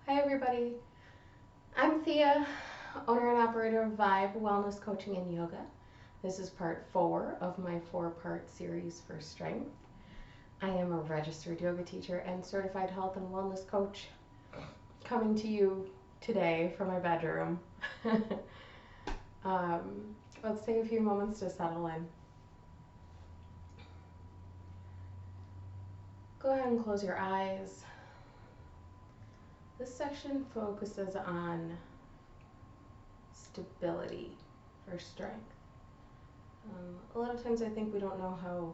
Hi everybody, I'm Thea, owner and operator of Vibe Wellness Coaching and Yoga. This is part 4 of my 4-part series for strength. I am a registered yoga teacher and certified health and wellness coach coming to you today from my bedroom. Let's take a few moments to settle in. Go ahead and close your eyes. This section focuses on stability for strength. A lot of times I think we don't know how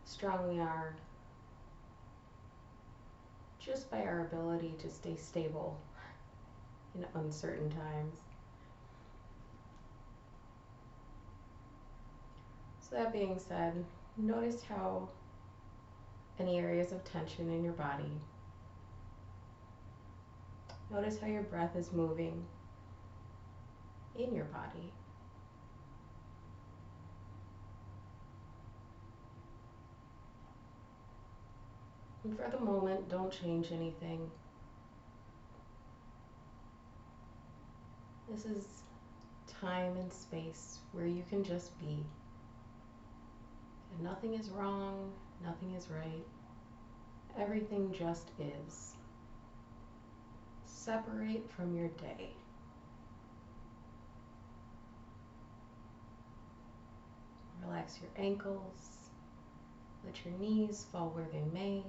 strong we are just by our ability to stay stable in uncertain times. So that being said, notice how any areas of tension in your body. Notice how your breath is moving in your body. And for the moment, don't change anything. This is time and space where you can just be. And nothing is wrong, nothing is right. Everything just is. Separate from your day. Relax your ankles. Let your knees fall where they may.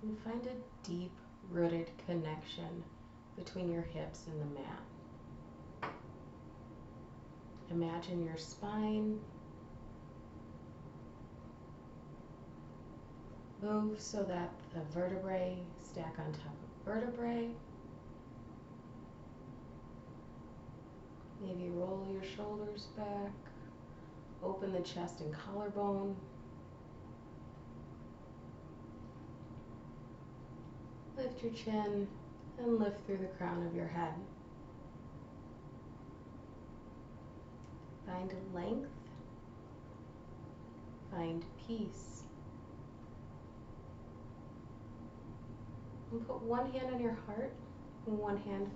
And find a deep-rooted connection between your hips and the mat. Imagine your spine move so that the vertebrae stack on top of vertebrae. Maybe roll your shoulders back, open the chest and collarbone. Lift your chin and lift through the crown of your head. Find length, find peace. And put one hand on your heart and one hand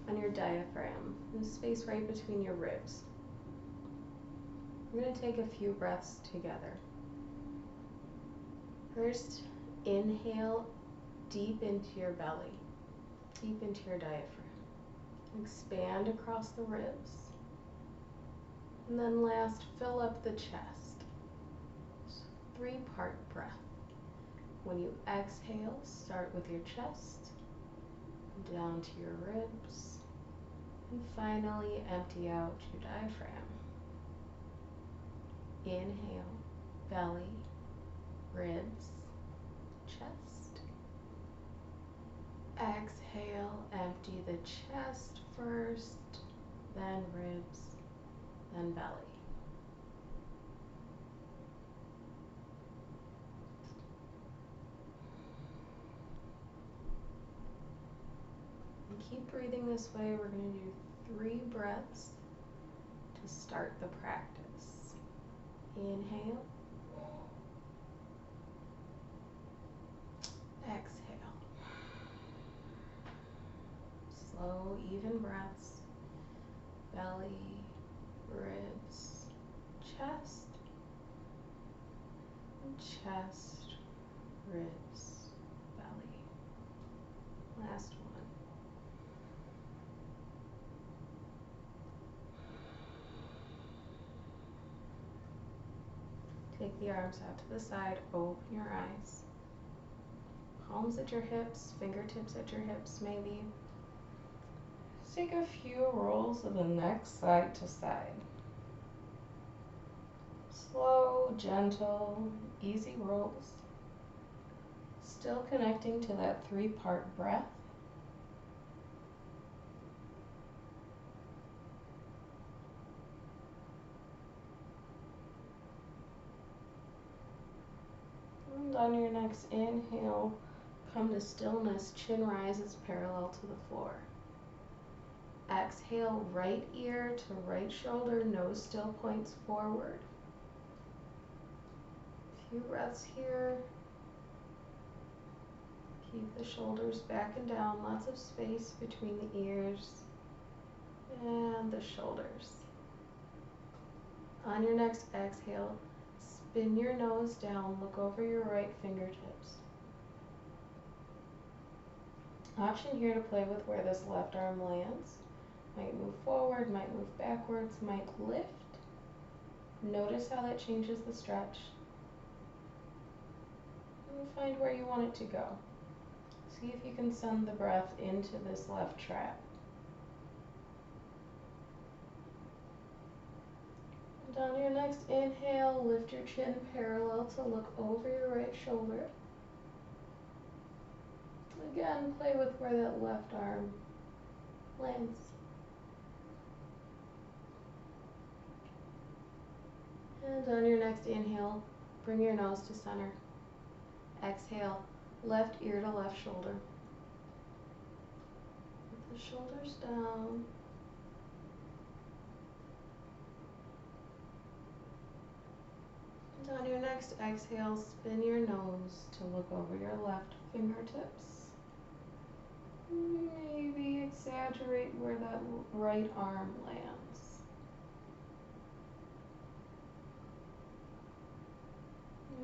on your diaphragm, the space right between your ribs. We're going to take a few breaths together. First, inhale deep into your belly, deep into your diaphragm. Expand across the ribs. And then last, fill up the chest. 3-part breath. When you exhale, start with your chest, down to your ribs, and finally empty out your diaphragm. Inhale, belly, ribs, chest. Exhale, empty the chest first, then ribs, then belly. And keep breathing this way. We're going to do 3 breaths to start the practice. Inhale. Exhale. Slow, even breaths. Belly, ribs, chest, chest, ribs, belly. Last one. Take the arms out to the side, open your eyes. Palms at your hips, fingertips at your hips maybe. Just take a few rolls of the neck side to side. Slow, gentle, easy rolls. Still connecting to that 3-part breath. And on your next inhale, come to stillness, chin rises parallel to the floor. Exhale, right ear to right shoulder, nose still points forward. Few breaths here. Keep the shoulders back and down, lots of space between the ears and the shoulders. On your next exhale, spin your nose down, look over your right fingertips. Option here to play with where this left arm lands. Might move forward, might move backwards, might lift. Notice how that changes the stretch. And find where you want it to go. See if you can send the breath into this left trap. And on your next inhale, lift your chin parallel to look over your right shoulder. Again, play with where that left arm lands. And on your next inhale, bring your nose to center. Exhale, left ear to left shoulder. Put the shoulders down. And on your next exhale, spin your nose to look over your left fingertips. Maybe exaggerate where that right arm lands.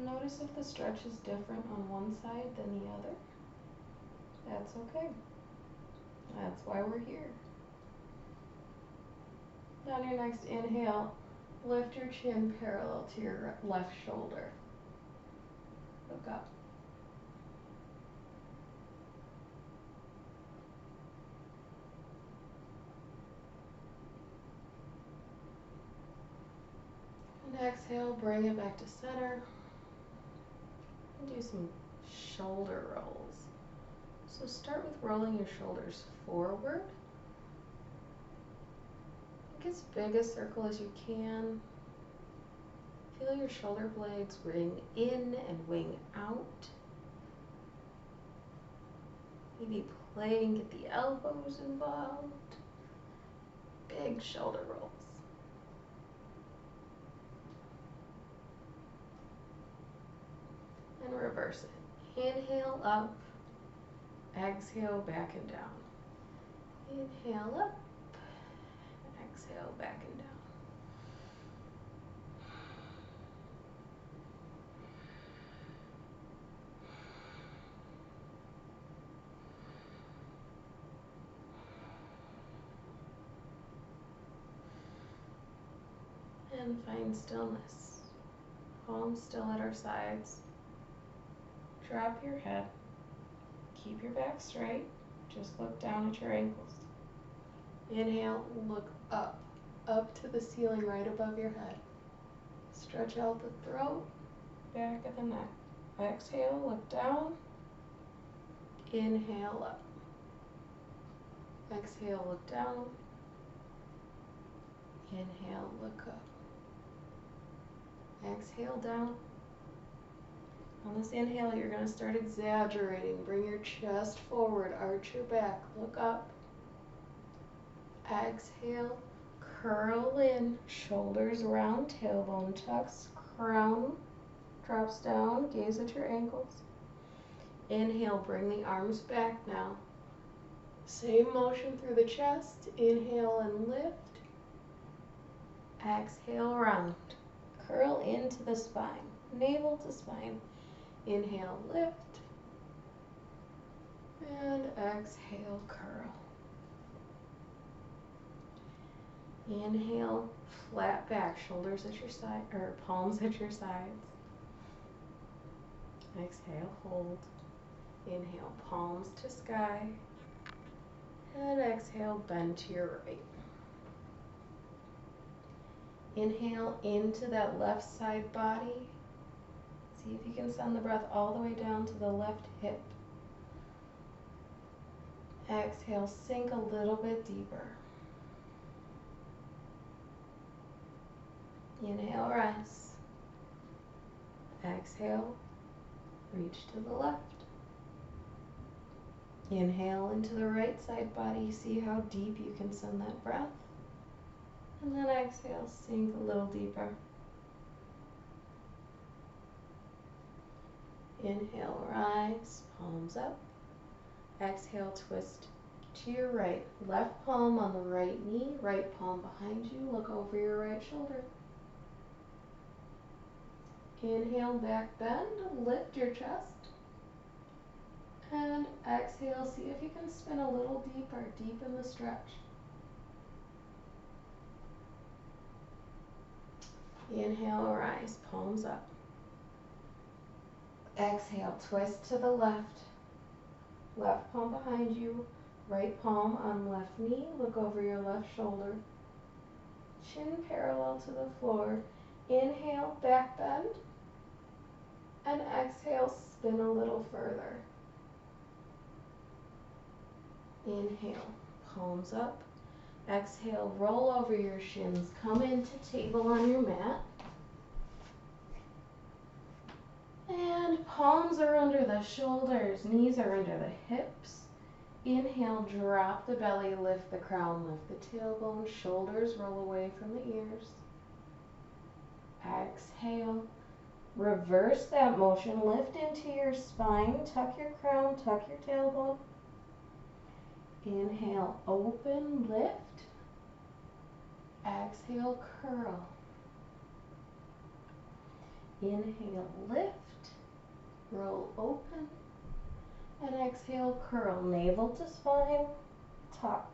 Notice if the stretch is different on one side than the other. That's okay. That's why we're here. On your next inhale, lift your chin parallel to your left shoulder. Look up. And exhale, bring it back to center. And do some shoulder rolls. So start with rolling your shoulders forward. Make as big a circle as you can. Feel your shoulder blades wing in and wing out. Maybe play and get the elbows involved. Big shoulder rolls. And reverse it. Inhale up, exhale back and down. Inhale up, exhale back and down. And find stillness. Palms still at our sides. Drop your head. Keep your back straight. Just look down at your ankles. Inhale, look up. Up to the ceiling right above your head. Stretch out the throat, back of the neck. Exhale, look down. Inhale up. Exhale, look down. Inhale, look up. Exhale down. On this inhale, you're going to start exaggerating. Bring your chest forward, arch your back, look up. Exhale, curl in, shoulders round, tailbone tucks, crown drops down, gaze at your ankles. Inhale, bring the arms back now. Same motion through the chest. Inhale and lift. Exhale, round. Curl into the spine, navel to spine. Inhale, lift. And exhale, curl. Inhale, flat back, shoulders at your side, or palms at your sides. Exhale, hold. Inhale, palms to sky. And exhale, bend to your right. Inhale into that left side body. See if you can send the breath all the way down to the left hip. Exhale, sink a little bit deeper. Inhale, rise. Exhale, reach to the left. Inhale into the right side body. See how deep you can send that breath. And then exhale, sink a little deeper. Inhale, rise, palms up. Exhale, twist to your right. Left palm on the right knee, right palm behind you. Look over your right shoulder. Inhale, back bend, lift your chest. And exhale, see if you can spin a little deeper, deepen the stretch. Inhale, rise, palms up. Exhale, twist to the left. Left palm behind you, right palm on left knee. Look over your left shoulder. Chin parallel to the floor. Inhale, back bend. And exhale, spin a little further. Inhale, palms up. Exhale, roll over your shins. Come into table on your mat. And palms are under the shoulders, knees are under the hips. Inhale, drop the belly, lift the crown, lift the tailbone, shoulders roll away from the ears. Exhale, reverse that motion, lift into your spine, tuck your crown, tuck your tailbone. Inhale, open, lift. Exhale, curl. Inhale, lift. Roll open. And exhale, curl. Navel to spine, tuck.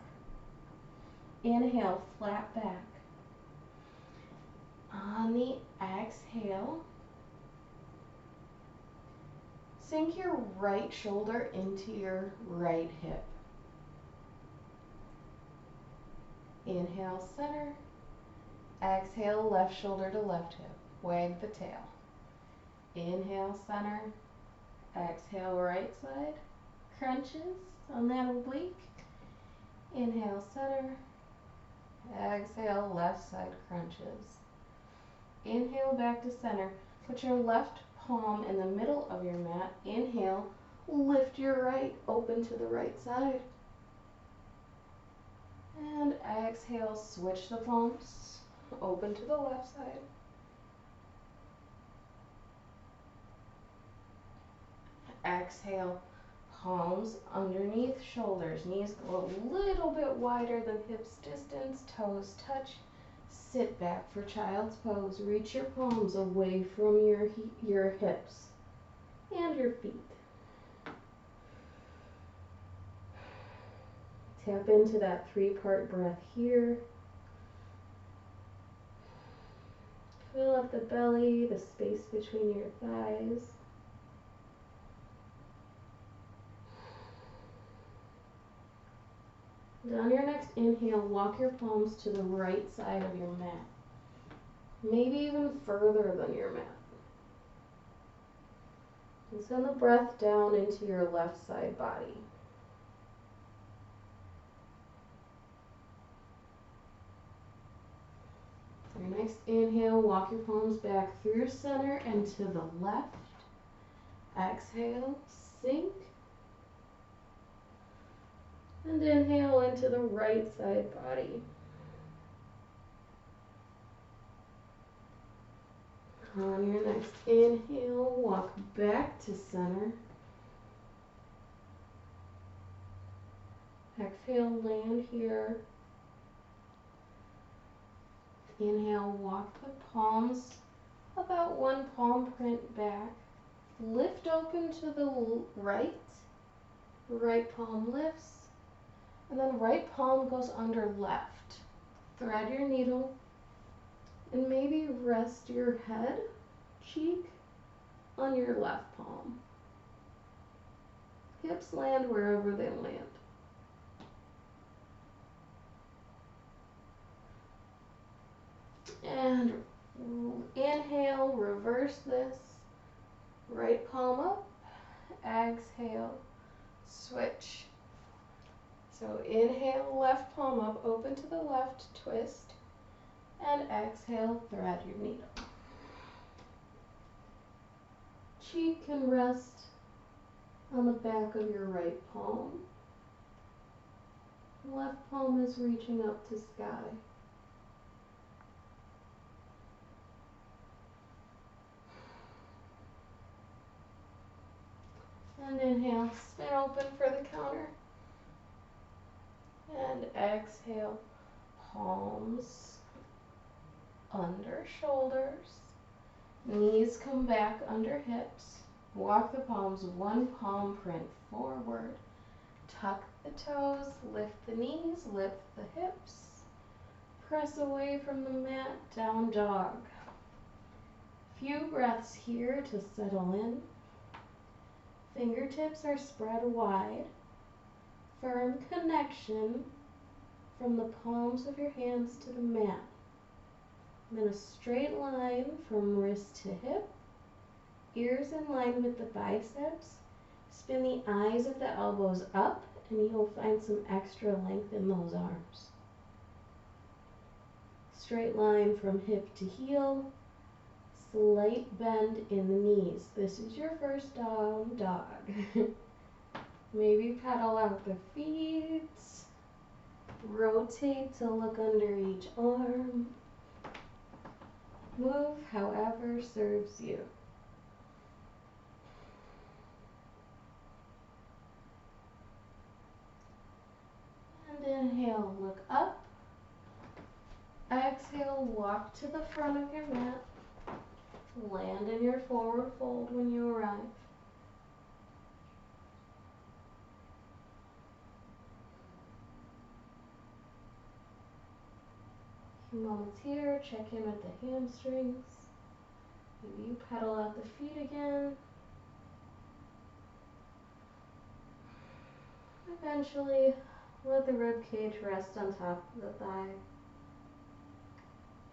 Inhale, flat back. On the exhale, sink your right shoulder into your right hip. Inhale, center. Exhale, left shoulder to left hip. Wag the tail. Inhale, center. Exhale, right side. Crunches on that oblique. Inhale, center. Exhale, left side crunches. Inhale, back to center. Put your left palm in the middle of your mat. Inhale, lift your right, open to the right side. And exhale, switch the palms, open to the left side. Exhale, palms underneath shoulders, knees go a little bit wider than hips distance, toes touch. Sit back for child's pose. Reach your palms away from your hips and your feet. Tap into that 3-part breath here. Fill up the belly, the space between your thighs. And on your next inhale, walk your palms to the right side of your mat. Maybe even further than your mat. And send the breath down into your left side body. Your next inhale, walk your palms back through center and to the left. Exhale, sink. And inhale into the right side body. On your next inhale, walk back to center. Exhale, land here. Inhale, walk the palms about 1 palm print back. Lift open to the right. Right palm lifts. And then right palm goes under left. Thread your needle. And maybe rest your head, cheek, on your left palm. Hips land wherever they land. And inhale, reverse this. Right palm up. Exhale, switch. So inhale, left palm up, open to the left, twist. And exhale, thread your needle. Cheek can rest on the back of your right palm. Left palm is reaching up to sky. And inhale, spin open for the counter. And exhale, palms under shoulders. Knees come back under hips. Walk the palms one palm print forward. Tuck the toes, lift the knees, lift the hips. Press away from the mat, down dog. Few breaths here to settle in. Fingertips are spread wide. Firm connection from the palms of your hands to the mat. Then a straight line from wrist to hip. Ears in line with the biceps. Spin the eyes of the elbows up and you'll find some extra length in those arms. Straight line from hip to heel. Slight bend in the knees. This is your first down dog. Maybe pedal out the feet. Rotate to look under each arm. Move however serves you. And inhale, look up. Exhale, walk to the front of your mat. Land in your forward fold when you arrive. A few moments here, check in with the hamstrings. Maybe you pedal out the feet again. Eventually, let the rib cage rest on top of the thigh.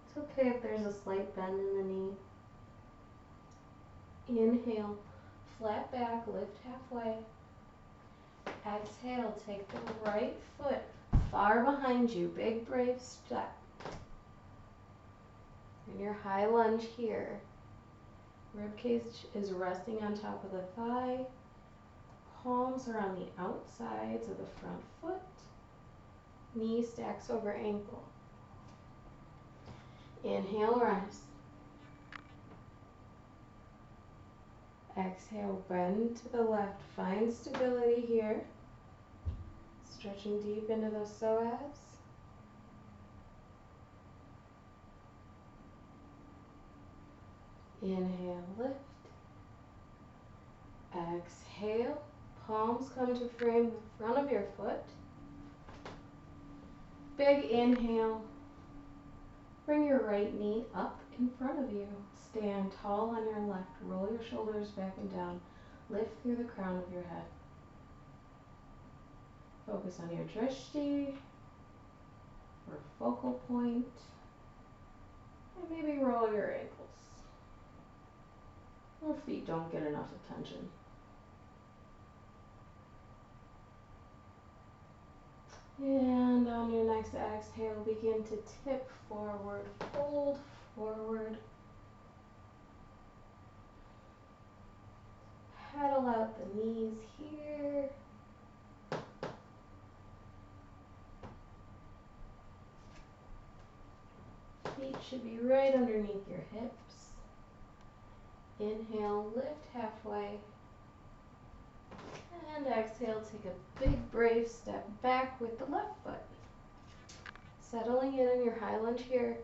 It's okay if there's a slight bend in the knee. Inhale, flat back, lift halfway. Exhale, take the right foot far behind you, big brave step. In your high lunge here, rib cage is resting on top of the thigh. Palms are on the outsides of the front foot. Knee stacks over ankle. Inhale, rise. Exhale, bend to the left. Find stability here. Stretching deep into the psoas. Inhale, lift. Exhale, palms come to frame the front of your foot. Big inhale. Bring your right knee up in front of you. Stand tall on your left. Roll your shoulders back and down. Lift through the crown of your head. Focus on your drishti or focal point. And maybe roll your ankles. Your feet don't get enough attention. And on your next exhale, begin to tip forward, fold forward. Pedal out the knees here. Feet should be right underneath your hips. Inhale, lift halfway. And exhale, take a big brave step back with the left foot. Settling in your high lunge here.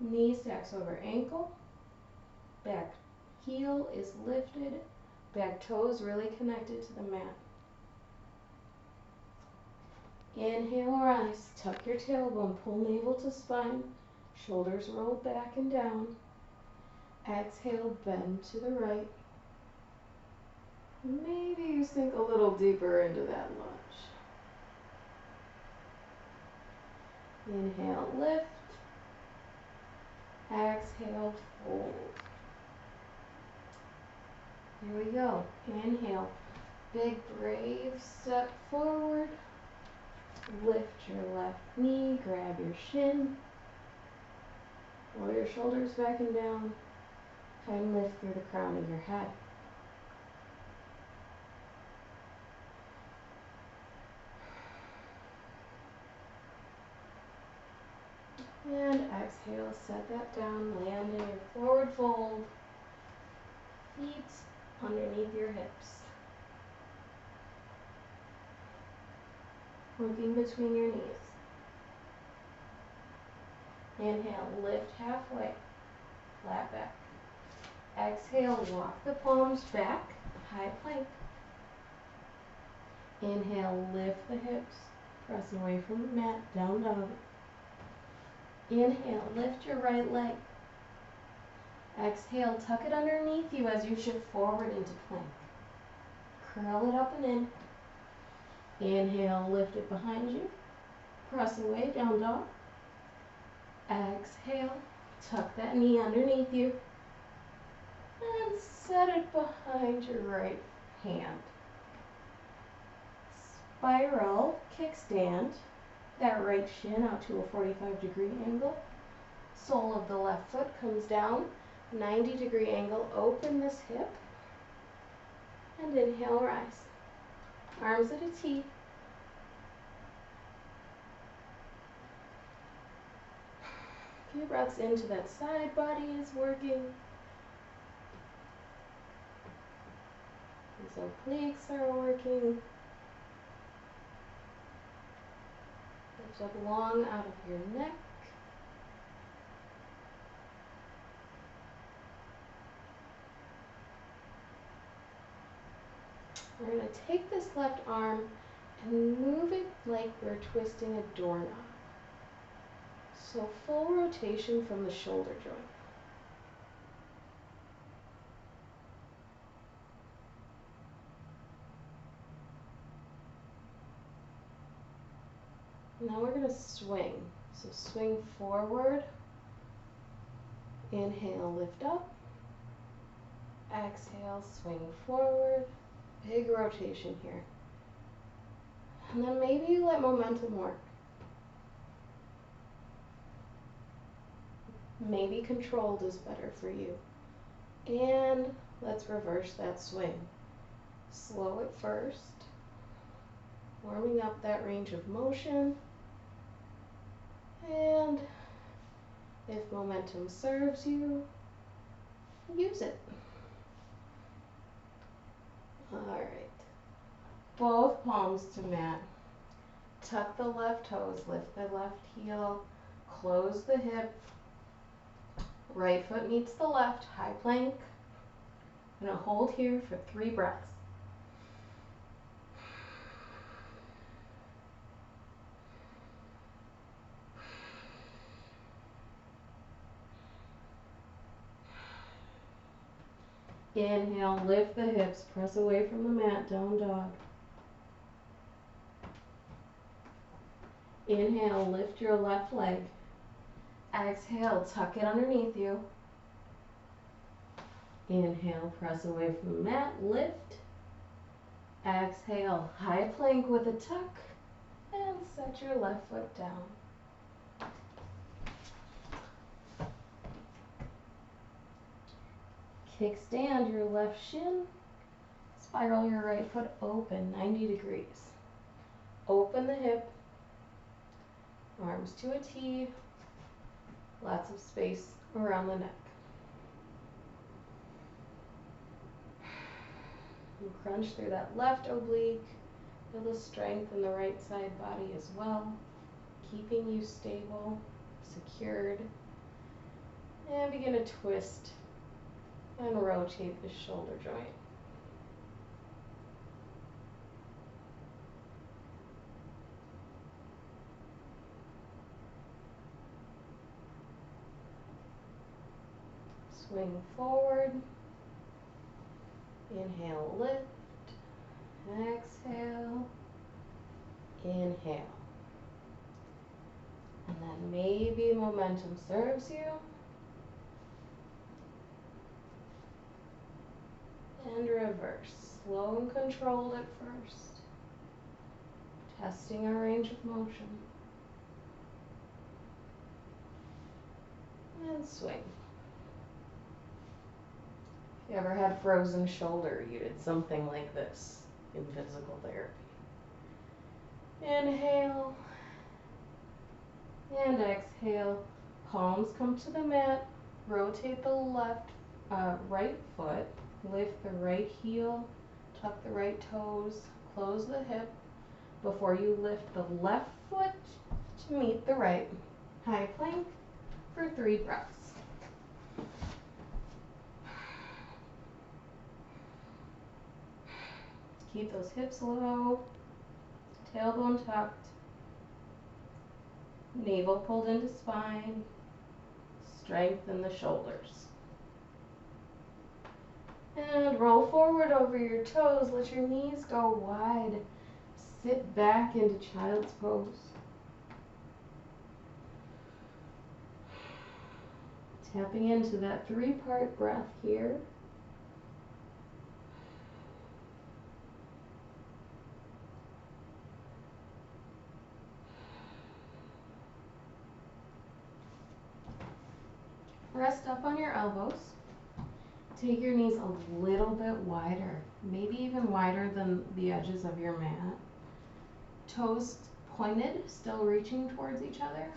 Knee stacks over ankle. Back heel is lifted. Back toes really connected to the mat. Inhale, rise. Tuck your tailbone. Pull navel to spine. Shoulders roll back and down. Exhale, bend to the right. Maybe you sink a little deeper into that lunge. Inhale, lift. Exhale, fold. Here we go. Inhale, big brave step forward. Lift your left knee, grab your shin. Roll your shoulders back and down. Try and lift through the crown of your head. And exhale, set that down, land in your forward fold. Feet underneath your hips. Working between your knees. Inhale, lift halfway, flat back. Exhale, walk the palms back, high plank. Inhale, lift the hips, press away from the mat, down dog. Inhale, lift your right leg. Exhale, tuck it underneath you as you shift forward into plank. Curl it up and in. Inhale, lift it behind you. Press away, down dog. Exhale, tuck that knee underneath you. And set it behind your right hand. Spiral kickstand. That right shin out to a 45-degree angle. Sole of the left foot comes down. 90-degree angle. Open this hip. And inhale, rise. Arms at a T. A few breaths into that side body is working. These obliques are working. Lift up long out of your neck. We're going to take this left arm and move it like we're twisting a doorknob. So full rotation from the shoulder joint. Now we're going to swing. So swing forward. Inhale, lift up. Exhale, swing forward. Big rotation here. And then maybe you let momentum work. Maybe controlled is better for you. And let's reverse that swing. Slow it first. Warming up that range of motion. And if momentum serves you, use it. All right. Both palms to mat. Tuck the left toes, lift the left heel, close the hip. Right foot meets the left, high plank. I'm going to hold here for 3 breaths. Inhale, lift the hips, press away from the mat, down dog. Inhale, lift your left leg. Exhale, tuck it underneath you. Inhale, press away from the mat, lift. Exhale, high plank with a tuck, and set your left foot down. Kickstand your left shin. Spiral your right foot open, 90 degrees. Open the hip. Arms to a T. Lots of space around the neck. And crunch through that left oblique. Feel the strength in the right side body as well, keeping you stable, secured. And begin to twist and rotate the shoulder joint. Swing forward. Inhale, lift. Exhale. Inhale. And then maybe momentum serves you. And reverse. Slow and controlled at first. Testing our range of motion. And swing. If you ever had frozen shoulder, you did something like this in physical therapy. Inhale. And exhale. Palms come to the mat. Rotate the right foot. Lift the right heel, tuck the right toes, close the hip before you lift the left foot to meet the right. High plank for 3 breaths. Keep those hips low, tailbone tucked, navel pulled into spine, strengthen the shoulders. And roll forward over your toes, let your knees go wide. Sit back into child's pose. Tapping into that 3-part breath here. Rest up on your elbows. Take your knees a little bit wider, maybe even wider than the edges of your mat. Toes pointed, still reaching towards each other.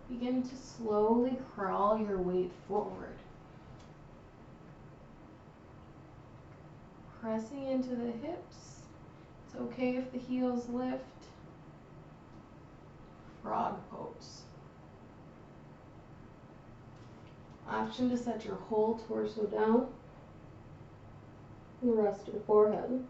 Begin to slowly crawl your weight forward. Pressing into the hips. It's okay if the heels lift. Frog pose. Option to set your whole torso down and rest your forehead.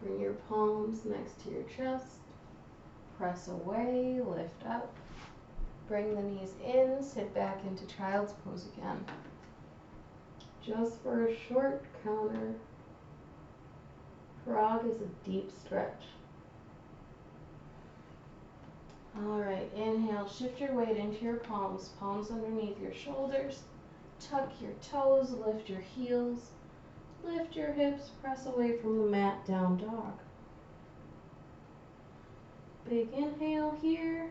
Bring your palms next to your chest. Press away, lift up. Bring the knees in, sit back into child's pose again. Just for a short counter. Frog is a deep stretch. Alright, inhale, shift your weight into your palms, palms underneath your shoulders. Tuck your toes, lift your heels, lift your hips, press away from the mat, down dog. Big inhale here,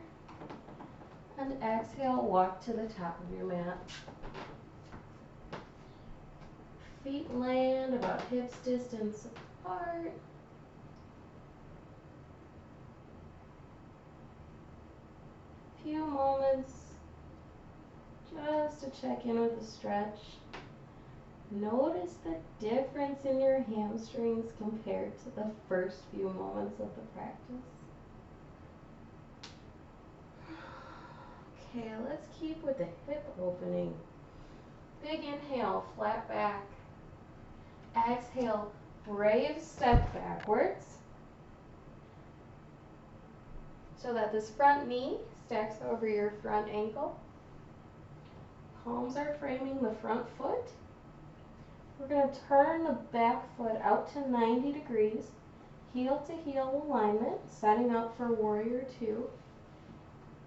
and exhale, walk to the top of your mat. Feet land about hips distance apart. Few moments just to check in with the stretch. Notice the difference in your hamstrings compared to the first few moments of the practice. Okay, let's keep with the hip opening. Big inhale, flat back. Exhale, brave step backwards so that this front knee stacks over your front ankle. Palms are framing the front foot. We're going to turn the back foot out to 90 degrees, heel to heel alignment, setting up for warrior 2.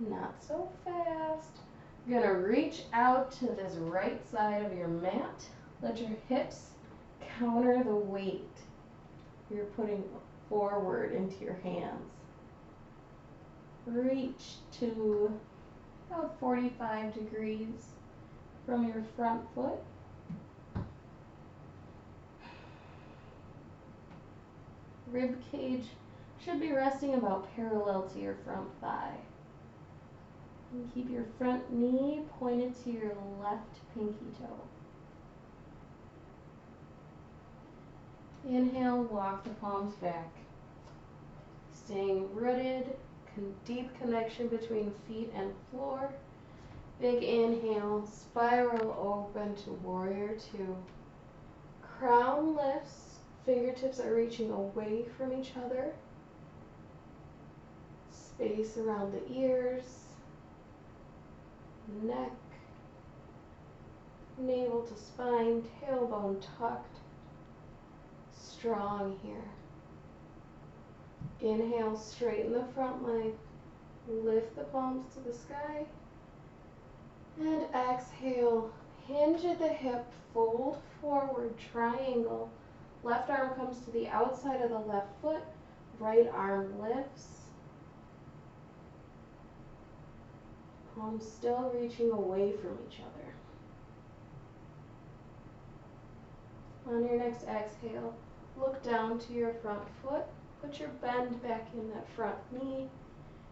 Not so fast. You're going to reach out to this right side of your mat. Let your hips counter the weight you're putting forward into your hands. Reach to about 45 degrees from your front foot. Rib cage should be resting about parallel to your front thigh. And keep your front knee pointed to your left pinky toe. Inhale, walk the palms back. Staying rooted, deep connection between feet and floor. Big inhale, spiral open to warrior 2. Crown lifts, fingertips are reaching away from each other. Space around the ears, neck, navel to spine, tailbone tucked. Strong here. Inhale, straighten the front leg. Lift the palms to the sky. And exhale, hinge at the hip, fold forward, triangle. Left arm comes to the outside of the left foot. Right arm lifts. Palms still reaching away from each other. On your next exhale, look down to your front foot. Put your bend back in that front knee.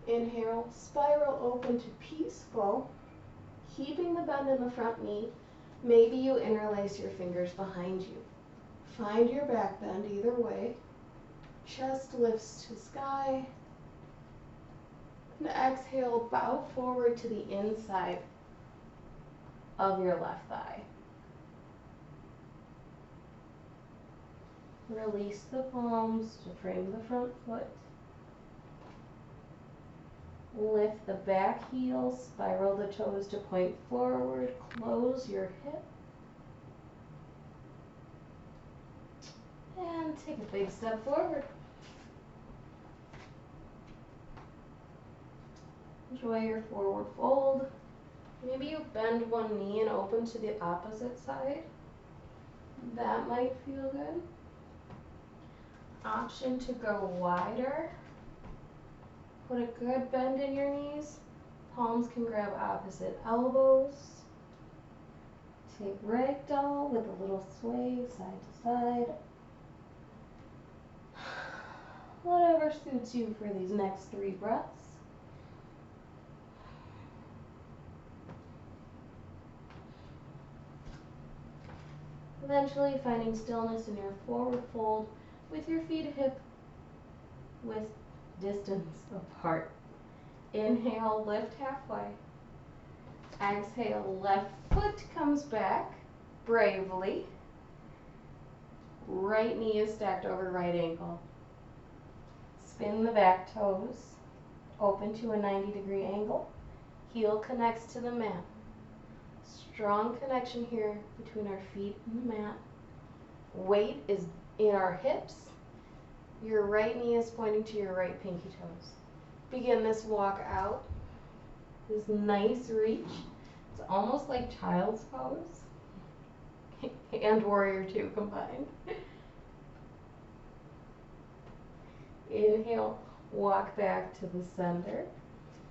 Inhale, spiral open to peaceful. Keeping the bend in the front knee. Maybe you interlace your fingers behind you. Find your back bend either way. Chest lifts to sky. And exhale, bow forward to the inside of your left thigh. Release the palms to frame the front foot. Lift the back heel, spiral the toes to point forward, close your hip. And take a big step forward. Enjoy your forward fold. Maybe you bend one knee and open to the opposite side. That might feel good. Option to go wider. Put a good bend in your knees. Palms can grab opposite elbows. Take ragdoll with a little sway side to side. Whatever suits you for these next 3 breaths. Eventually finding stillness in your forward fold with your feet hip width distance apart. Inhale, lift halfway. Exhale, left foot comes back bravely. Right knee is stacked over right ankle. Spin the back toes, open to a 90-degree angle. Heel connects to the mat. Strong connection here between our feet and the mat. Weight is in our hips. Your right knee is pointing to your right pinky toes. Begin this walk out. This nice reach. It's almost like child's pose and warrior 2 combined. Inhale, walk back to the center.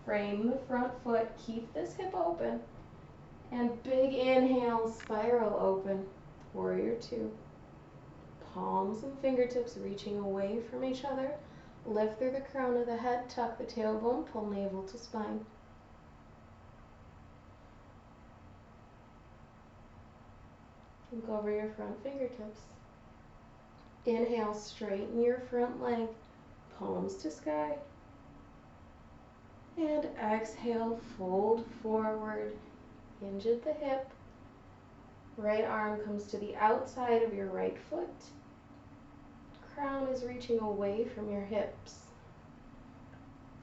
Frame the front foot, keep this hip open. And big inhale, spiral open, warrior 2. Palms and fingertips reaching away from each other. Lift through the crown of the head, tuck the tailbone, pull navel to spine. Look over your front fingertips. Inhale, straighten your front leg, palms to sky. And exhale, fold forward, hinge at the hip. Right arm comes to the outside of your right foot. Crown is reaching away from your hips.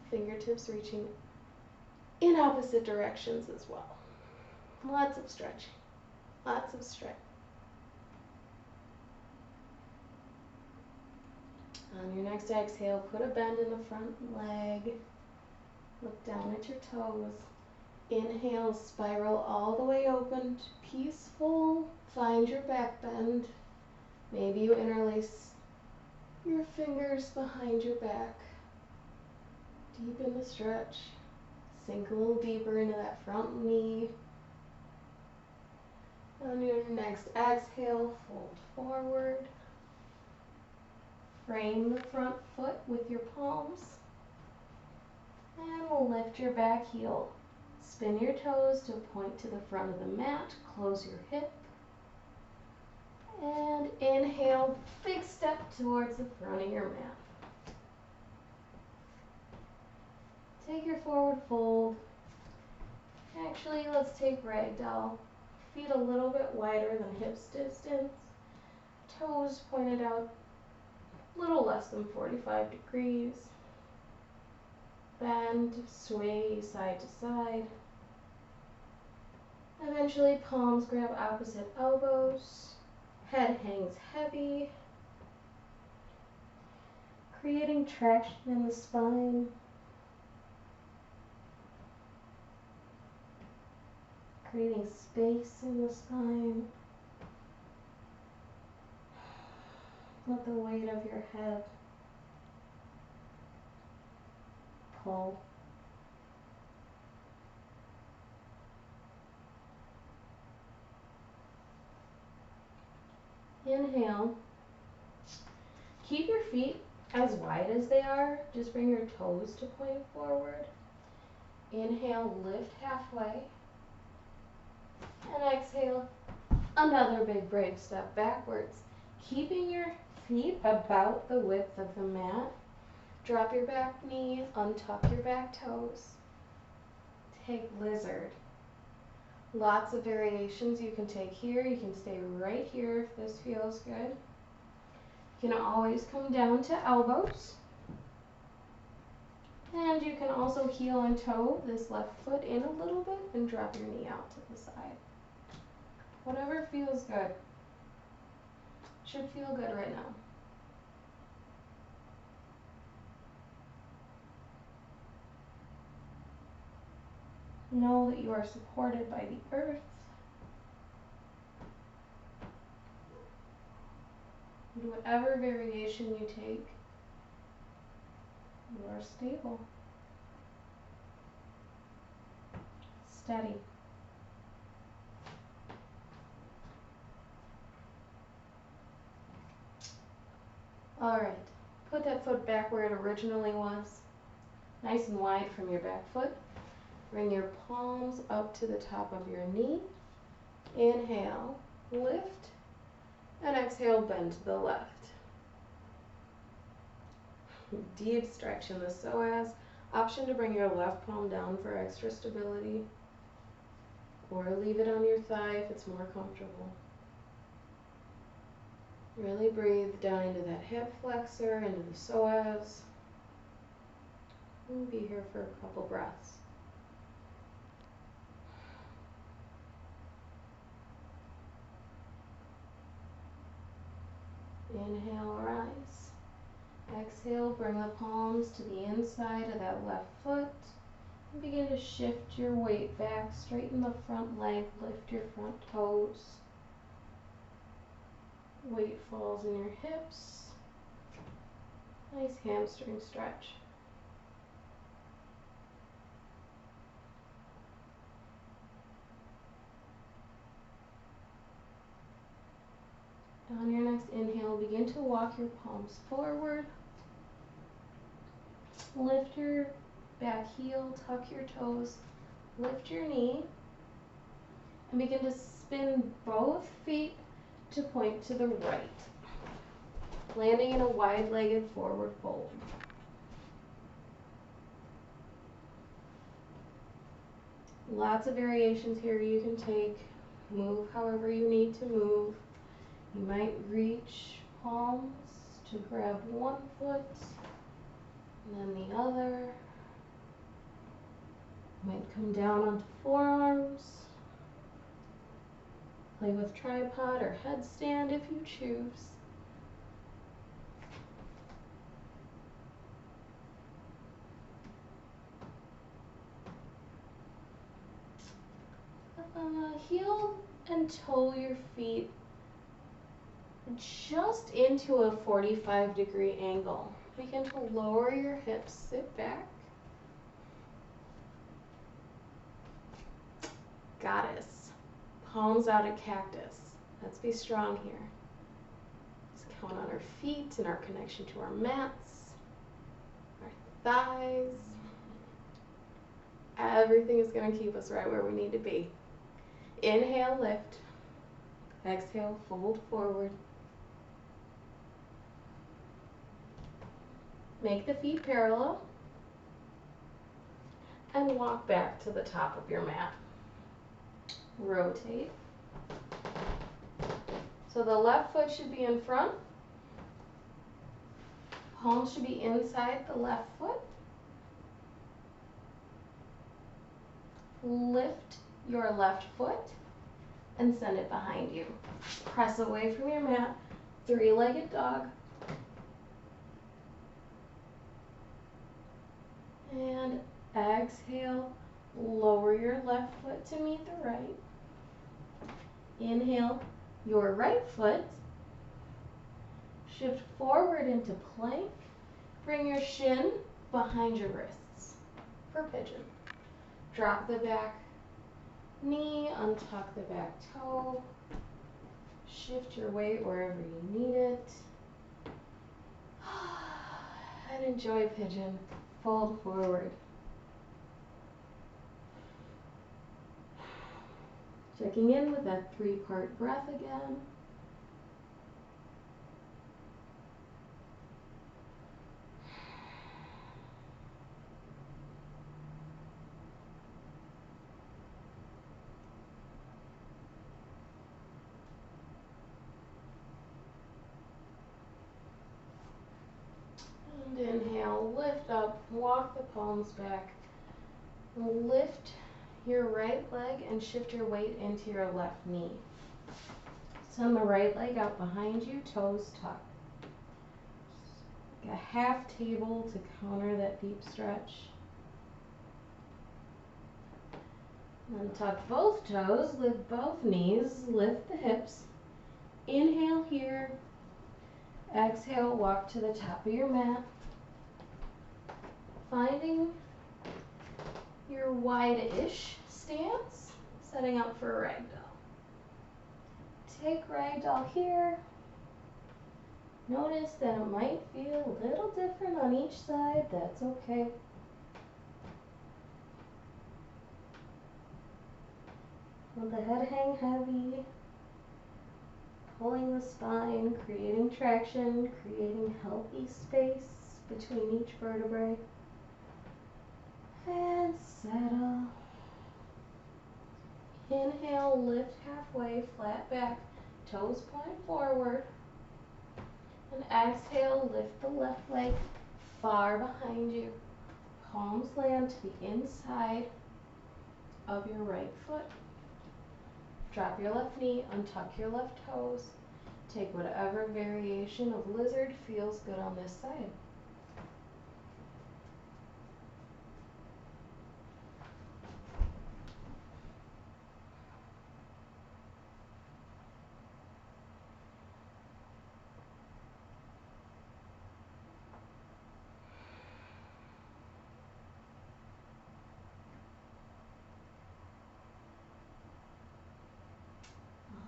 Fingertips reaching in opposite directions as well. Lots of stretching, lots of strength. On your next exhale, put a bend in the front leg. Look down at your toes. Inhale, spiral all the way open to peaceful. Find your back bend. Maybe you interlace your fingers behind your back. Deepen the stretch. Sink a little deeper into that front knee. On your next exhale, fold forward. Frame the front foot with your palms. And we'll lift your back heel. Spin your toes to point to the front of the mat. Close your hip. And inhale, big step towards the front of your mat. Take your forward fold. Actually, let's take ragdoll. Feet a little bit wider than hips distance. Toes pointed out a little less than 45 degrees. Bend, sway side to side. Eventually, palms grab opposite elbows. Head hangs heavy, creating traction in the spine. Creating space in the spine. Let the weight of your head pull. Inhale. Keep your feet as wide as they are. Just bring your toes to point forward. Inhale, lift halfway. And exhale, another big brave step backwards. Keeping your feet about the width of the mat. Drop your back knee, untuck your back toes. Take lizard. Lots of variations you can take here. You can stay right here if this feels good. You can always come down to elbows. And you can also heel and toe this left foot in a little bit and drop your knee out to the side. Whatever feels good. Should feel good right now. Know that you are supported by the earth. And whatever variation you take, you are stable, steady. All right, put that foot back where it originally was, nice and wide from your back foot. Bring your palms up to the top of your knee. Inhale, lift, and exhale, bend to the left. Deep stretch in the psoas. Option to bring your left palm down for extra stability, or leave it on your thigh if it's more comfortable. Really breathe down into that hip flexor, into the psoas. We'll be here for a couple breaths. Inhale, rise. Exhale, bring the palms to the inside of that left foot. And begin to shift your weight back, straighten the front leg, lift your front toes. Weight falls in your hips. Nice hamstring stretch. On your next inhale, begin to walk your palms forward. Lift your back heel, tuck your toes, lift your knee, and begin to spin both feet to point to the right, landing in a wide-legged forward fold. Lots of variations here you can take. Move however you need to move. You might reach palms to grab one foot and then the other. Might come down onto forearms. Play with tripod or headstand if you choose. Heel and toe your feet just into a 45-degree angle. Begin to lower your hips, sit back. Goddess. Palms out at cactus. Let's be strong here. Let's count on our feet and our connection to our mats, our thighs. Everything is going to keep us right where we need to be. Inhale, lift. Exhale, fold forward. Make the feet parallel and walk back to the top of your mat. Rotate. So the left foot should be in front. Palms should be inside the left foot. Lift your left foot and send it behind you. Press away from your mat, three-legged dog. And exhale, lower your left foot to meet the right. Inhale your right foot. Shift forward into plank. Bring your shin behind your wrists for pigeon. Drop the back knee, untuck the back toe. Shift your weight wherever you need it. And enjoy pigeon. Fold forward. Checking in with that 3-part breath again. And inhale, lift up, walk the palms back. Lift your right leg and shift your weight into your left knee. Send the right leg out behind you, toes tucked. A half table to counter that deep stretch. Then tuck both toes, lift both knees, lift the hips. Inhale here. Exhale, walk to the top of your mat. Finding your wide-ish stance, setting up for a ragdoll. Take ragdoll here. Notice that it might feel a little different on each side. That's okay. Let the head hang heavy. Pulling the spine, creating traction, creating healthy space between each vertebrae. And settle. Inhale, lift halfway, flat back, toes point forward. And exhale, lift the left leg far behind you. Palms land to the inside of your right foot. Drop your left knee, untuck your left toes. Take whatever variation of lizard feels good on this side.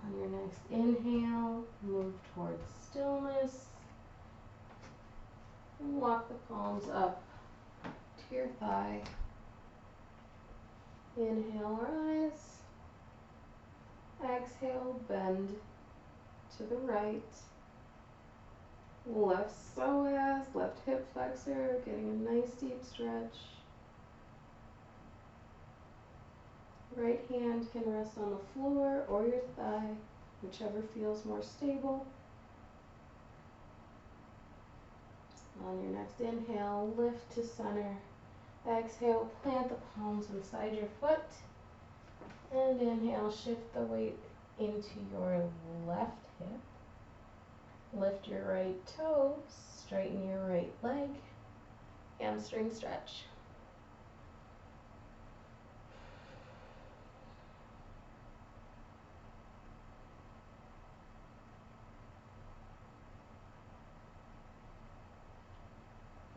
On your next inhale, move towards stillness. And walk the palms up to your thigh. Inhale, rise. Exhale, bend to the right. Left psoas, left hip flexor, getting a nice deep stretch. Right hand can rest on the floor or your thigh, whichever feels more stable. On your next inhale, lift to center. Exhale, plant the palms inside your foot. And inhale, shift the weight into your left hip. Lift your right toes, straighten your right leg, hamstring stretch.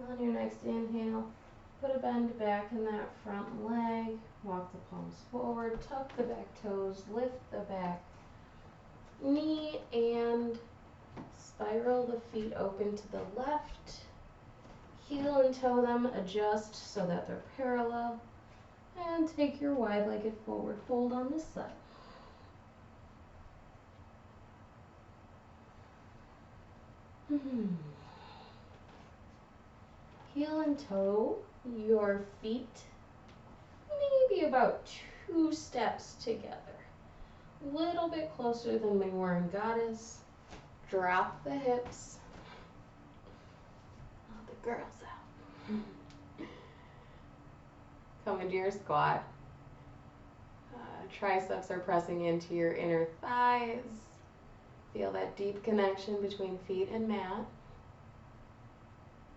On your next inhale, put a bend back in that front leg, walk the palms forward, tuck the back toes, lift the back knee, and spiral the feet open to the left. Heel and toe them, adjust so that they're parallel, and take your wide-legged forward fold on this side. Heel and toe your feet maybe about 2 steps together. A little bit closer than they were in Goddess. Drop the hips. Oh, the girls out. Come into your squat. Triceps are pressing into your inner thighs. Feel that deep connection between feet and mat.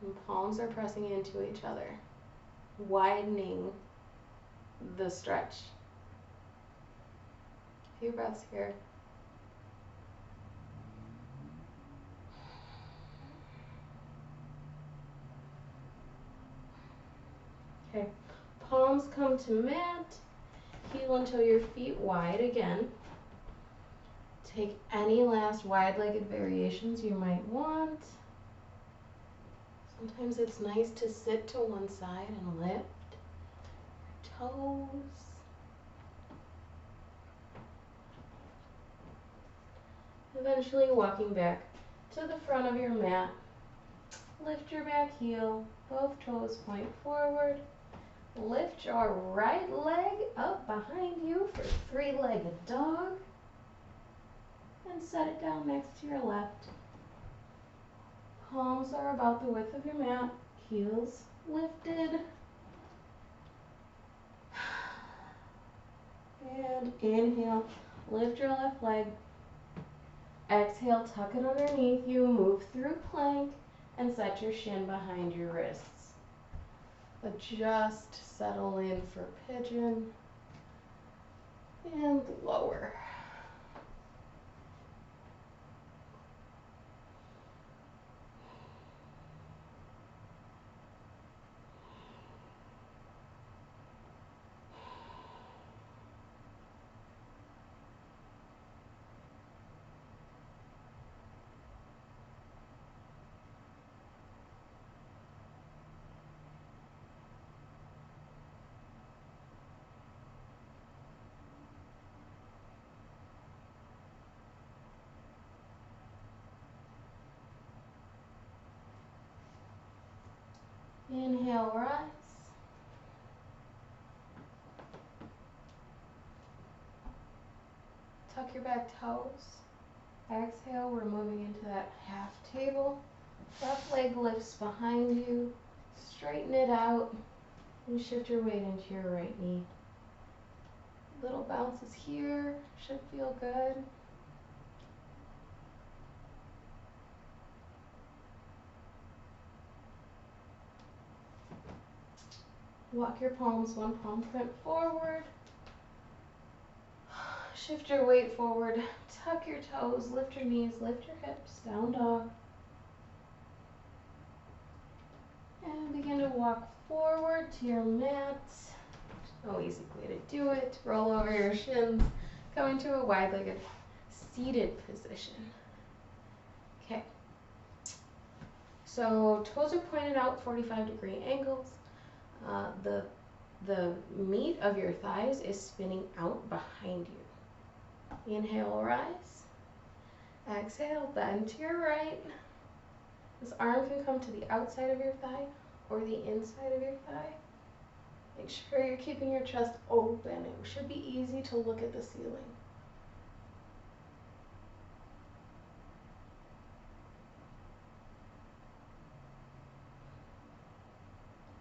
And palms are pressing into each other, widening the stretch. A few breaths here. Okay, palms come to mat, heel and toe your feet wide again. Take any last wide-legged variations you might want. Sometimes it's nice to sit to one side and lift your toes. Eventually walking back to the front of your mat. Lift your back heel, both toes point forward. Lift your right leg up behind you for three-legged dog. And set it down next to your left. Palms are about the width of your mat, heels lifted. And inhale, lift your left leg. Exhale, tuck it underneath you, move through plank, and set your shin behind your wrists. But just settle in for pigeon and lower. Inhale, rise. Tuck your back toes. Exhale, we're moving into that half table. Left leg lifts behind you. Straighten it out and shift your weight into your right knee. Little bounces here, should feel good. Walk your palms, one palm point forward. Shift your weight forward, tuck your toes, lift your knees, lift your hips, down dog. And begin to walk forward to your mat. No easy way to do it. Roll over your shins, go into a wide-legged seated position. Okay. So toes are pointed out 45-degree angles. The meat of your thighs is spinning out behind you. Inhale, rise. Exhale, bend to your right. This arm can come to the outside of your thigh or the inside of your thigh. Make sure you're keeping your chest open. It should be easy to look at the ceiling.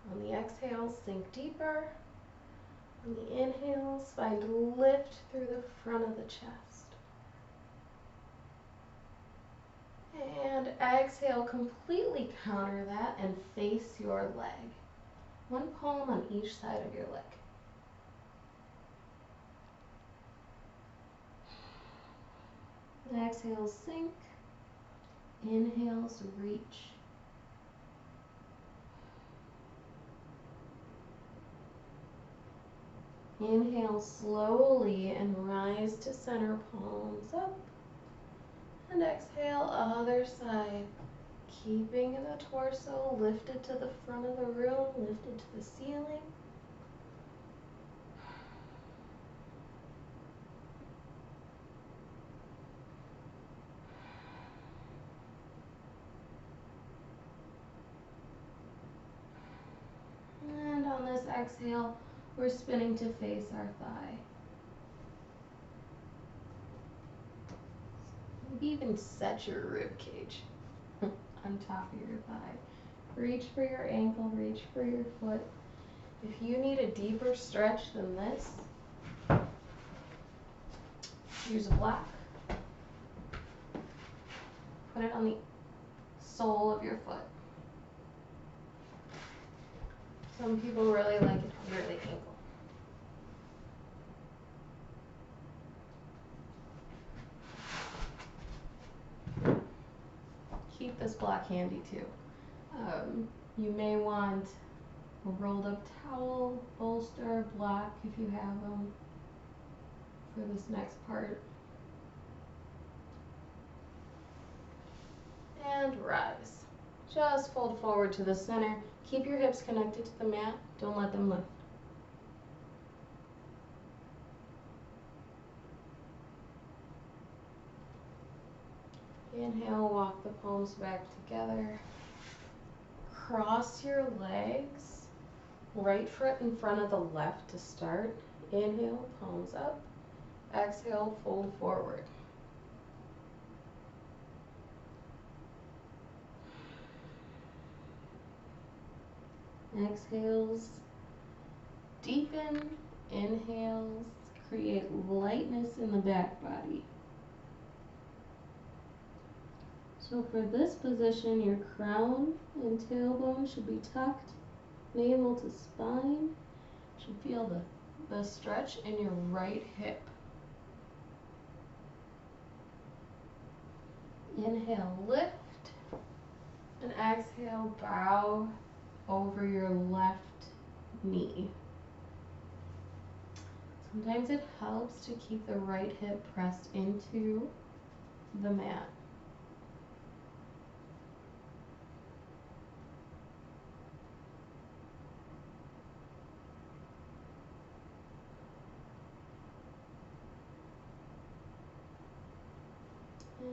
On the exhale, sink deeper. On the inhales, find lift through the front of the chest. And exhale, completely counter that and face your leg. One palm on each side of your leg. Exhale, sink. Inhales, reach. Inhale slowly and rise to center, palms up. And exhale, other side. Keeping the torso lifted to the front of the room, lifted to the ceiling. And on this exhale, we're spinning to face our thigh. Maybe even set your rib cage on top of your thigh. Reach for your ankle, reach for your foot. If you need a deeper stretch than this, use a block. Put it on the sole of your foot. Some people really like it under the ankle. Keep this block handy too. You may want a rolled up towel, bolster, block if you have them for this next part. rise. Just fold forward to the center. Keep your hips connected to the mat. Don't let them lift. Inhale, walk the palms back together. Cross your legs. Right foot in front of the left to start. Inhale, palms up. Exhale, fold forward. Exhales, deepen. Inhales, create lightness in the back body. So for this position, your crown and tailbone should be tucked, navel to spine. Should feel the stretch in your right hip. Inhale, lift, and exhale, bow over your left knee. Sometimes it helps to keep the right hip pressed into the mat.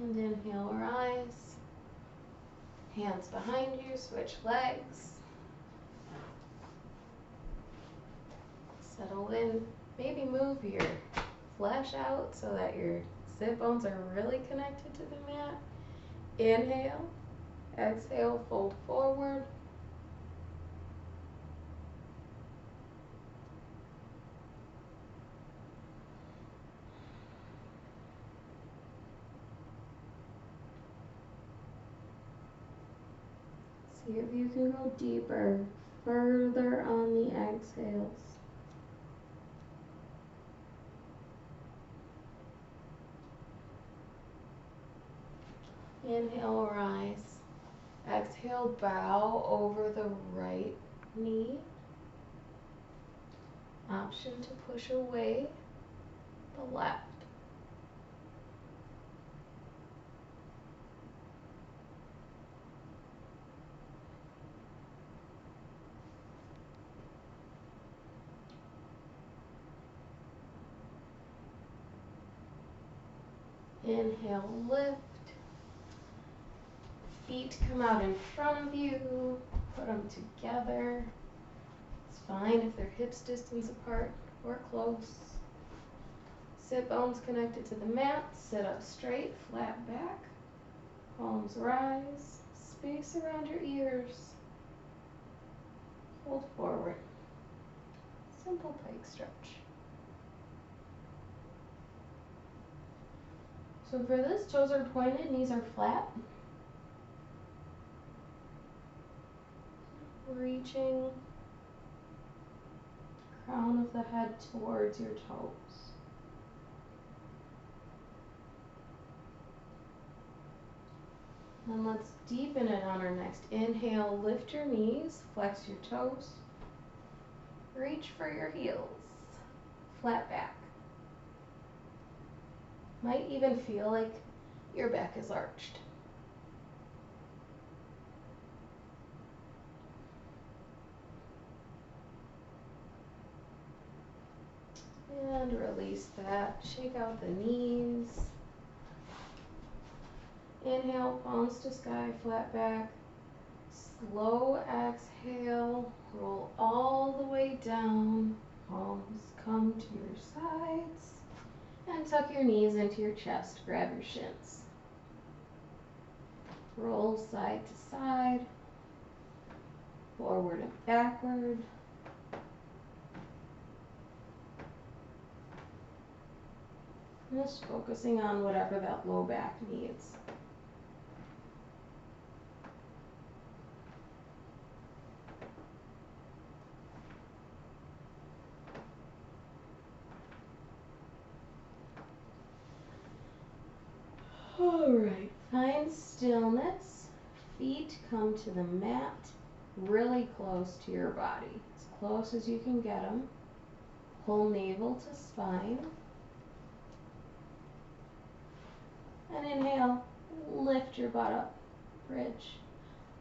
And inhale, rise. Hands behind you, switch legs. Settle in. Maybe move your flesh out so that your sit bones are really connected to the mat. Inhale, exhale, fold forward. See if you can go deeper, further on the exhales. Inhale, rise. Exhale, bow over the right knee. Option to push away the left. Inhale, lift. Feet come out in front of you. Put them together. It's fine if they're hips distance apart or close. Sit bones connected to the mat. Sit up straight, flat back. Palms rise. Space around your ears. Fold forward. Simple pike stretch. So for this, toes are pointed, knees are flat. Reaching crown of the head towards your toes. And let's deepen it on our next inhale. Lift your knees, flex your toes. Reach for your heels. Flat back. Might even feel like your back is arched. And release that. Shake out the knees. Inhale, palms to sky, flat back. Slow exhale. Roll all the way down. Palms come to your sides. And tuck your knees into your chest. Grab your shins. Roll side to side. Forward and backward. Just focusing on whatever that low back needs. Alright, find stillness. Feet come to the mat really close to your body. As close as you can get them. Pull navel to spine. And inhale, lift your butt up. bridge.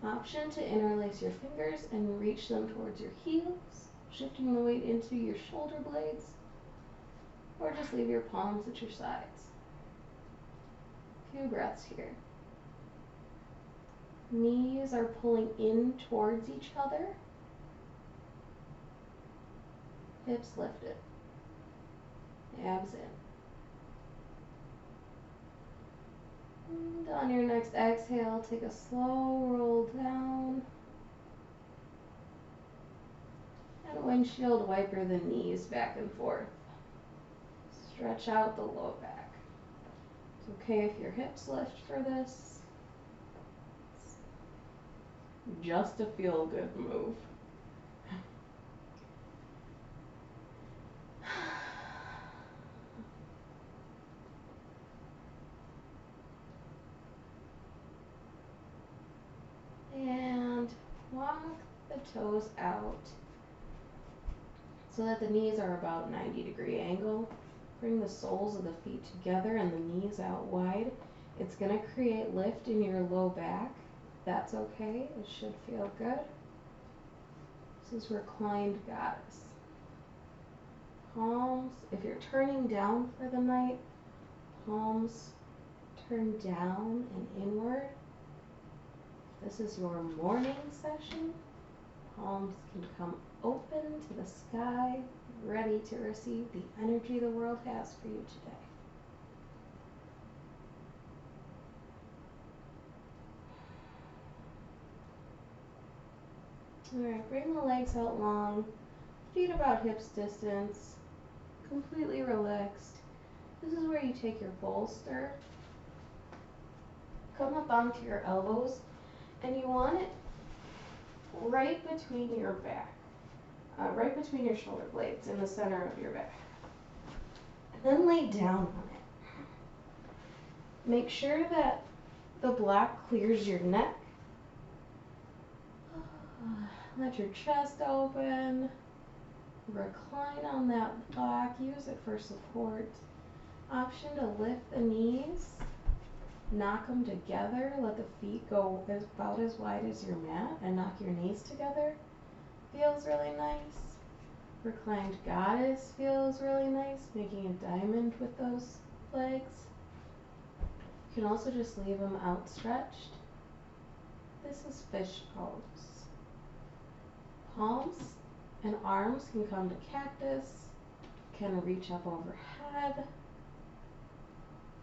Option to interlace your fingers and reach them towards your heels, shifting the weight into your shoulder blades, or just leave your palms at your sides. Few breaths here. Knees are pulling in towards each other. Hips lifted. Abs in. And on your next exhale, take a slow roll down. And windshield wiper the knees back and forth. Stretch out the low back. It's okay if your hips lift for this. It's just a feel-good move. And walk the toes out so that the knees are about 90-degree angle. Bring the soles of the feet together and the knees out wide. It's going to create lift in your low back. That's okay. It should feel good. This is reclined goddess. Palms, if you're turning down for the night, palms turn down and inward. This is your morning session. Palms can come open to the sky, ready to receive the energy the world has for you today. Alright, bring the legs out long, feet about hips distance, completely relaxed. This is where you take your bolster, come up onto your elbows, and you want it right between your back, right between your shoulder blades in the center of your back. And then lay down on it. Make sure that the block clears your neck. Let your chest open. Recline on that block. Use it for support. Option to lift the knees. Knock them together. Let the feet go about as wide as your mat and knock your knees together. Feels really nice. Reclined goddess feels really nice, making a diamond with those legs. You can also just leave them outstretched. This is fish pose. Palms and arms can come to cactus, can reach up overhead,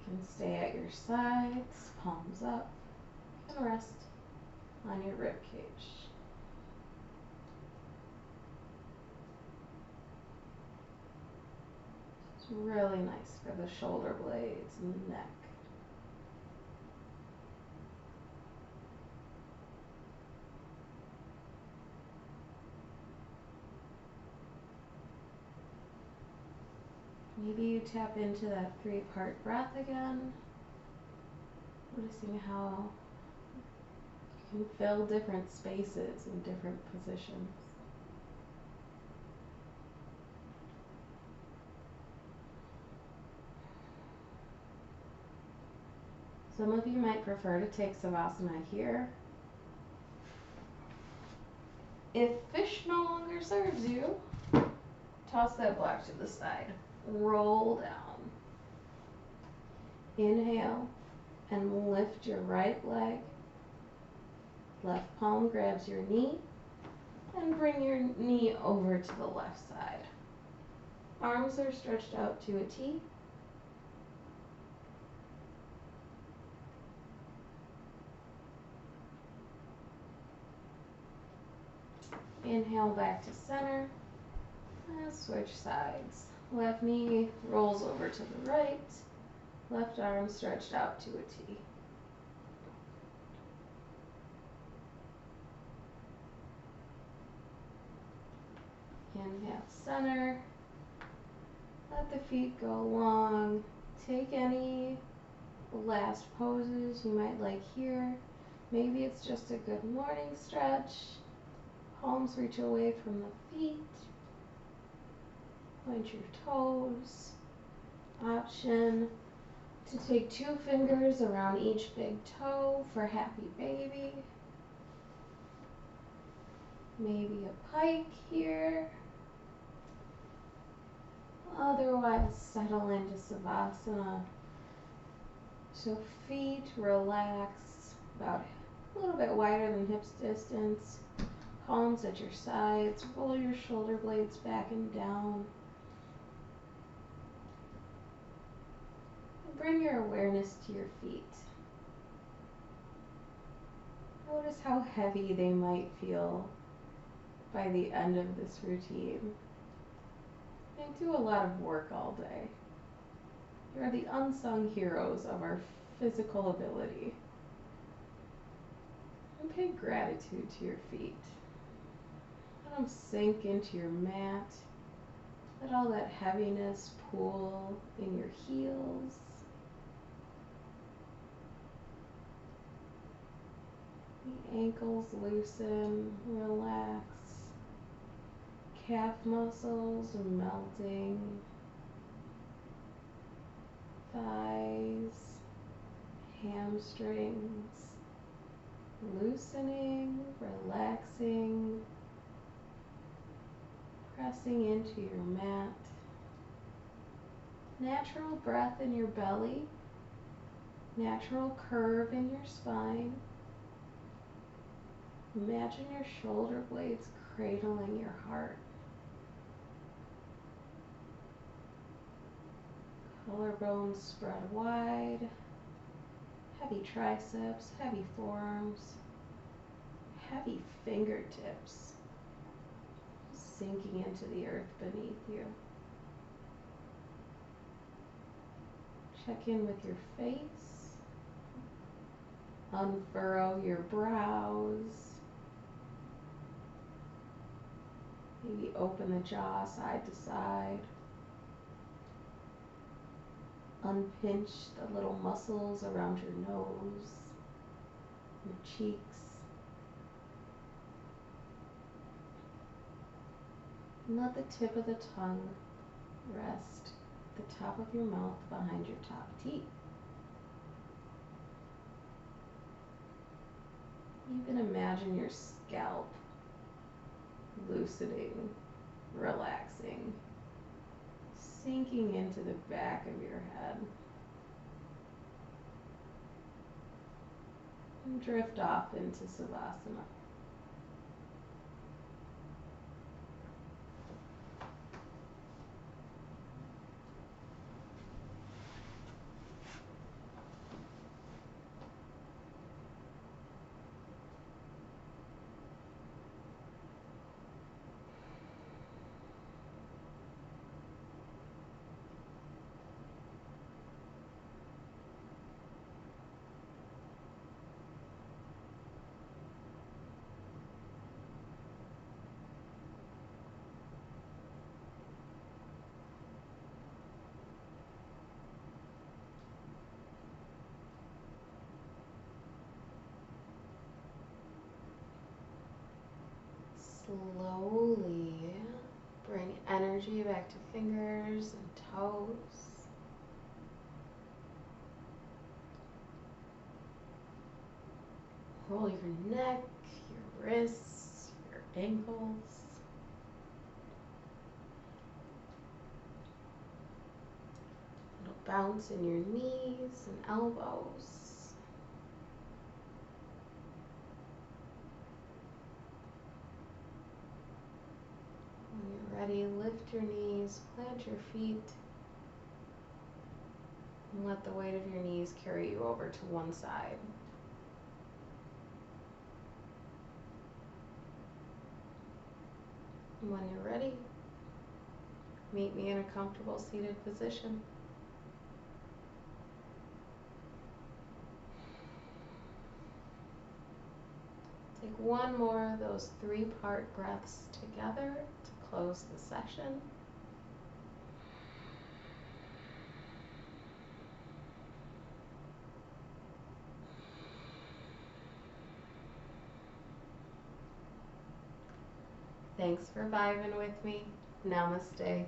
can stay at your sides, palms up, and rest on your rib cage. It's really nice for the shoulder blades and the neck. Maybe you tap into that 3-part breath again, noticing how you can fill different spaces in different positions. Some of you might prefer to take Savasana here. If fish no longer serves you, toss that block to the side. Roll down. Inhale and lift your right leg. Left palm grabs your knee and bring your knee over to the left side. Arms are stretched out to a T. Inhale back to center and switch sides. Left knee rolls over to the right, left arm stretched out to a T. Inhale, center. Let the feet go long. Take any last poses you might like here. Maybe it's just a good morning stretch. Palms reach away from the feet. Point your toes. Option to take 2 fingers around each big toe for happy baby. Maybe a pike here. Otherwise, settle into Savasana. So feet relax about a little bit wider than hips distance. Palms at your sides. Roll your shoulder blades back and down. Bring your awareness to your feet. Notice how heavy they might feel by the end of this routine. They do a lot of work all day. You're the unsung heroes of our physical ability. And pay gratitude to your feet. Let them sink into your mat. Let all that heaviness pool in your heels. The ankles loosen, relax. Calf muscles melting. Thighs, hamstrings, loosening, relaxing, pressing into your mat. Natural breath in your belly, natural curve in your spine. Imagine your shoulder blades cradling your heart. Collarbones spread wide, heavy triceps, heavy forearms, heavy fingertips sinking into the earth beneath you. Check in with your face, unfurrow your brows, maybe open the jaw side to side. Unpinch the little muscles around your nose, your cheeks. And let the tip of the tongue rest at the top of your mouth behind your top teeth. Even imagine your scalp loosening, relaxing, sinking into the back of your head. And drift off into Savasana. Slowly bring energy back to fingers and toes. Roll your neck, your wrists, your ankles. Little bounce in your knees and elbows. When you're ready, lift your knees, plant your feet, and let the weight of your knees carry you over to one side. And when you're ready, meet me in a comfortable seated position. Take one more of those 3-part breaths together to close the session. Thanks for vibing with me. Namaste.